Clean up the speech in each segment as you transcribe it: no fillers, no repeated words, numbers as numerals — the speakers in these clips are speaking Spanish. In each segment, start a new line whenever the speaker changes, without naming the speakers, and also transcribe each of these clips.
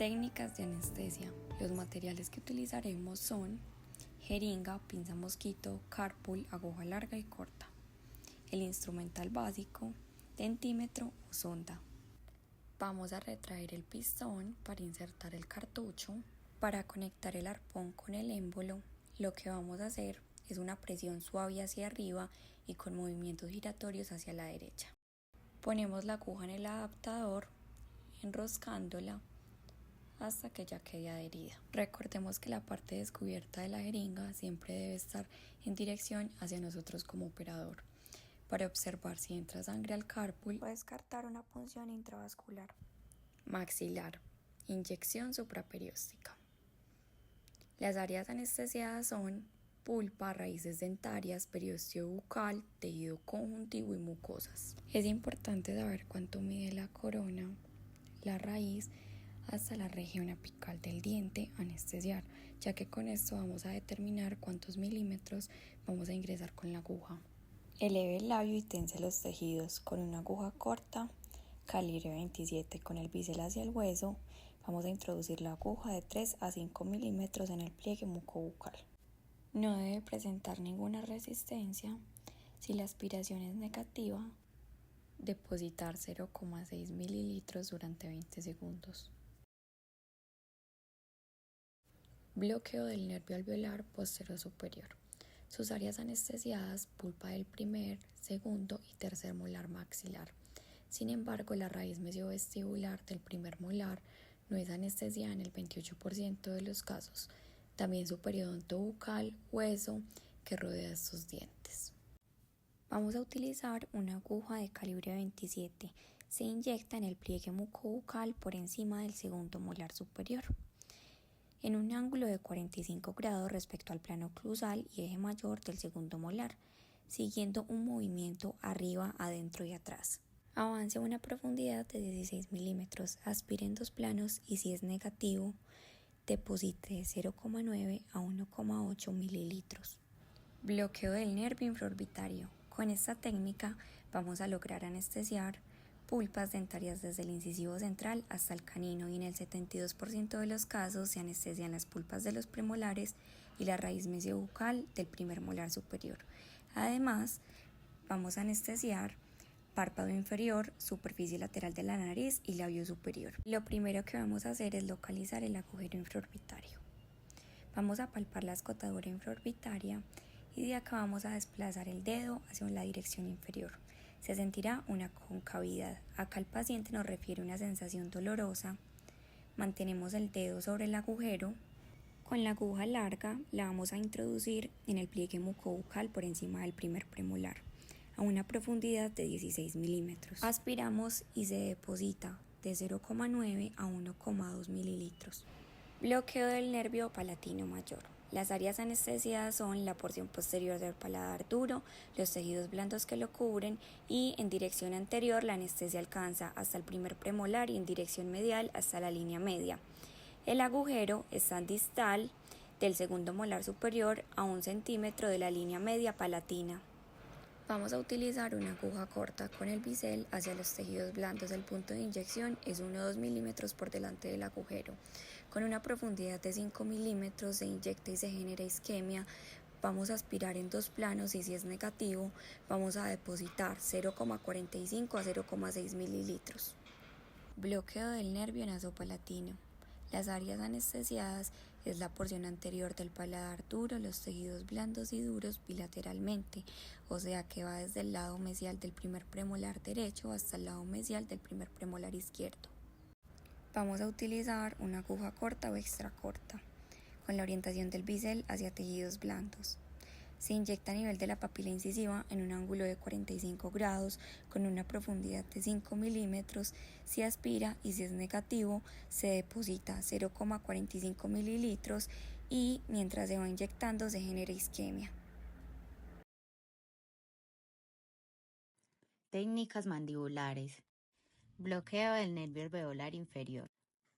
Técnicas de anestesia. Los materiales que utilizaremos son jeringa, pinza mosquito, cárpul, aguja larga y corta. El instrumental básico, dentímetro o sonda. Vamos a retraer el pistón para insertar el cartucho. Para conectar el arpón con el émbolo, lo que vamos a hacer es una presión suave hacia arriba y con movimientos giratorios hacia la derecha. Ponemos la aguja en el adaptador, enroscándola hasta que ya quede adherida. Recordemos que la parte descubierta de la jeringa siempre debe estar en dirección hacia nosotros como operador, para observar si entra sangre al cárpul
o descartar una punción intravascular.
Maxilar. Inyección supraperióstica. Las áreas anestesiadas son pulpa, raíces dentarias, periósteo bucal, tejido conjuntivo y mucosas. Es importante saber cuánto mide la corona, la raíz, hasta la región apical del diente a anestesiar, ya que con esto vamos a determinar cuántos milímetros vamos a ingresar con la aguja. Eleve el labio y tense los tejidos con una aguja corta, calibre 27 con el bisel hacia el hueso. Vamos a introducir la aguja de 3 a 5 milímetros en el pliegue mucobucal. No debe presentar ninguna resistencia. Si la aspiración es negativa, depositar 0,6 mililitros durante 20 segundos. Bloqueo del nervio alveolar posterior superior. Sus áreas anestesiadas, pulpa del primer, segundo y tercer molar maxilar. Sin embargo, la raíz mesiovestibular del primer molar no es anestesiada en el 28% de los casos. También su periodonto bucal, hueso que rodea estos dientes. Vamos a utilizar una aguja de calibre 27. Se inyecta en el pliegue mucobucal por encima del segundo molar superior, en un ángulo de 45 grados respecto al plano oclusal y eje mayor del segundo molar, siguiendo un movimiento arriba, adentro y atrás. Avance a una profundidad de 16 milímetros, aspire en dos planos y si es negativo, deposite de 0,9 a 1,8 mililitros. Bloqueo del nervio infraorbitario. Con esta técnica vamos a lograr anestesiar pulpas dentarias desde el incisivo central hasta el canino y en el 72% de los casos se anestesian las pulpas de los premolares y la raíz mesiobucal del primer molar superior. Además, vamos a anestesiar párpado inferior, superficie lateral de la nariz y labio superior. Lo primero que vamos a hacer es localizar el agujero infraorbitario. Vamos a palpar la escotadura infraorbitaria y de acá vamos a desplazar el dedo hacia la dirección inferior. Se sentirá una concavidad. Acá el paciente nos refiere una sensación dolorosa. Mantenemos el dedo sobre el agujero. Con la aguja larga la vamos a introducir en el pliegue mucobucal por encima del primer premolar, a una profundidad de 16 milímetros. Aspiramos y se deposita de 0,9 a 1,2 mililitros. Bloqueo del nervio palatino mayor. Las áreas anestesiadas son la porción posterior del paladar duro, los tejidos blandos que lo cubren y en dirección anterior la anestesia alcanza hasta el primer premolar y en dirección medial hasta la línea media. El agujero está distal del segundo molar superior a 1 centímetro de la línea media palatina. Vamos a utilizar una aguja corta con el bisel hacia los tejidos blandos. El punto de inyección es 1 o 2 milímetros por delante del agujero. Con una profundidad de 5 milímetros se inyecta y se genera isquemia. Vamos a aspirar en dos planos y si es negativo vamos a depositar 0,45 a 0,6 mililitros. Bloqueo del nervio nasopalatino. Las áreas anestesiadas es la porción anterior del paladar duro, los tejidos blandos y duros bilateralmente, o sea que va desde el lado mesial del primer premolar derecho hasta el lado mesial del primer premolar izquierdo. Vamos a utilizar una aguja corta o extra corta, con la orientación del bisel hacia tejidos blandos. Se inyecta a nivel de la papila incisiva en un ángulo de 45 grados con una profundidad de 5 milímetros. Si aspira y si es negativo, se deposita 0,45 mililitros y mientras se va inyectando se genera isquemia.
Técnicas mandibulares. Bloqueo del nervio alveolar inferior.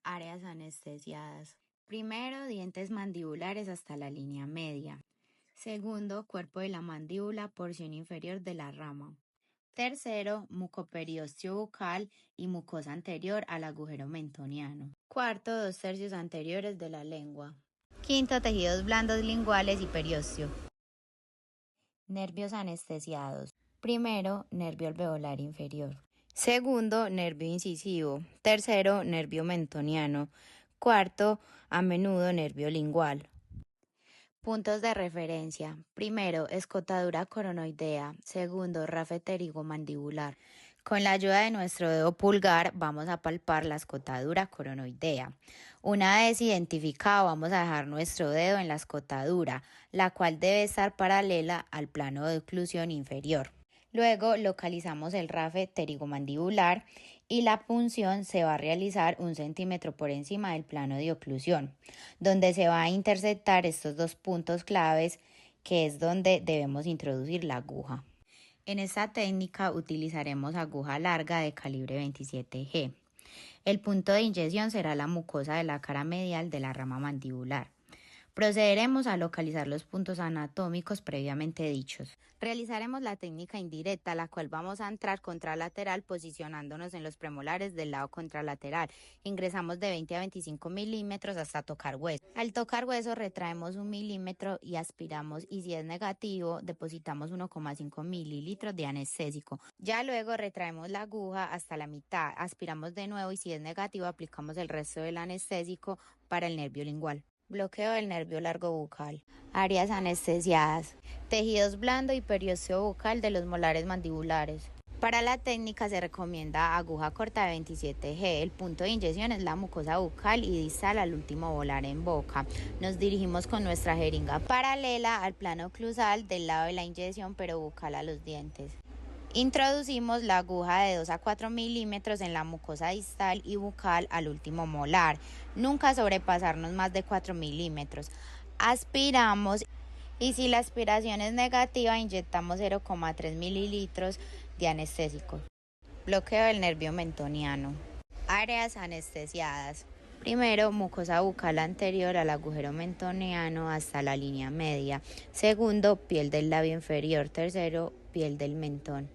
Áreas anestesiadas. Primero, dientes mandibulares hasta la línea media. Segundo, cuerpo de la mandíbula, porción inferior de la rama. Tercero, mucoperiostio bucal y mucosa anterior al agujero mentoniano. Cuarto, 2/3 anteriores de la lengua. Quinto, tejidos blandos linguales y periostio. Nervios anestesiados. Primero, nervio alveolar inferior. Segundo, nervio incisivo. Tercero, nervio mentoniano. Cuarto, a menudo nervio lingual. Puntos de referencia. Primero, escotadura coronoidea. Segundo, rafe pterigomandibular. Con la ayuda de nuestro dedo pulgar vamos a palpar la escotadura coronoidea. Una vez identificado, vamos a dejar nuestro dedo en la escotadura, la cual debe estar paralela al plano de oclusión inferior. Luego localizamos el rafe pterigomandibular y la punción se va a realizar 1 centímetro por encima del plano de oclusión, donde se va a interceptar estos dos puntos claves, que es donde debemos introducir la aguja. En esta técnica utilizaremos aguja larga de calibre 27G. El punto de inyección será la mucosa de la cara medial de la rama mandibular. Procederemos a localizar los puntos anatómicos previamente dichos. Realizaremos la técnica indirecta, la cual vamos a entrar contralateral posicionándonos en los premolares del lado contralateral. Ingresamos de 20 a 25 milímetros hasta tocar hueso. Al tocar hueso retraemos 1 milímetro y aspiramos, y si es negativo depositamos 1,5 mililitros de anestésico. Ya luego retraemos la aguja hasta la mitad, aspiramos de nuevo y si es negativo aplicamos el resto del anestésico para el nervio lingual. Bloqueo del nervio largo bucal. Áreas anestesiadas. Tejidos blando y periósteo bucal de los molares mandibulares. Para la técnica se recomienda aguja corta de 27G. El punto de inyección es la mucosa bucal y distal al último molar en boca. Nos dirigimos con nuestra jeringa paralela al plano oclusal del lado de la inyección, pero bucal a los dientes. Introducimos la aguja de 2 a 4 milímetros en la mucosa distal y bucal al último molar. Nunca sobrepasarnos más de 4 milímetros. Aspiramos y si la aspiración es negativa, inyectamos 0,3 mililitros de anestésico. Bloqueo del nervio mentoniano. Áreas anestesiadas. Primero, mucosa bucal anterior al agujero mentoniano hasta la línea media. Segundo, piel del labio inferior. Tercero, piel del mentón.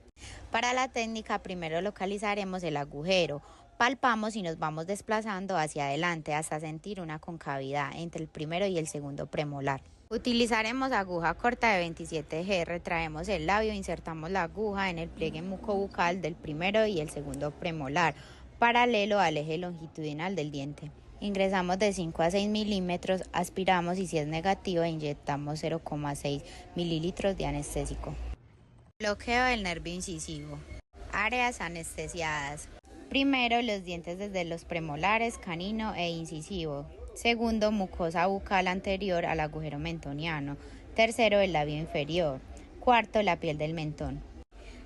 Para la técnica, primero localizaremos el agujero. Palpamos y nos vamos desplazando hacia adelante hasta sentir una concavidad entre el primero y el segundo premolar. Utilizaremos aguja corta de 27G, retraemos el labio, insertamos la aguja en el pliegue mucobucal del primero y el segundo premolar, paralelo al eje longitudinal del diente. Ingresamos de 5 a 6 milímetros, aspiramos y si es negativo inyectamos 0,6 mililitros de anestésico. Bloqueo del nervio incisivo. Áreas anestesiadas. Primero, los dientes desde los premolares, canino e incisivo. Segundo, mucosa bucal anterior al agujero mentoniano. Tercero, el labio inferior. Cuarto, la piel del mentón.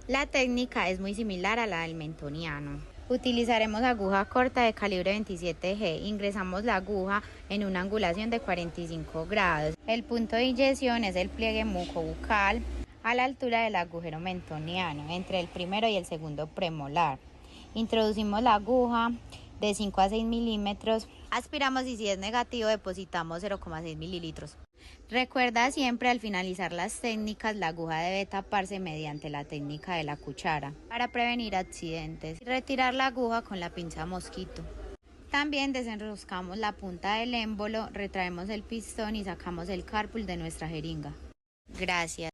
La técnica es muy similar a la del mentoniano. Utilizaremos aguja corta de calibre 27G. Ingresamos la aguja en una angulación de 45 grados. El punto de inyección es el pliegue mucobucal a la altura del agujero mentoniano, entre el primero y el segundo premolar. Introducimos la aguja de 5 a 6 milímetros, aspiramos y si es negativo depositamos 0,6 mililitros. Recuerda siempre al finalizar las técnicas la aguja debe taparse mediante la técnica de la cuchara para prevenir accidentes y retirar la aguja con la pinza mosquito. También desenroscamos la punta del émbolo, retraemos el pistón y sacamos el cárpul de nuestra jeringa. Gracias.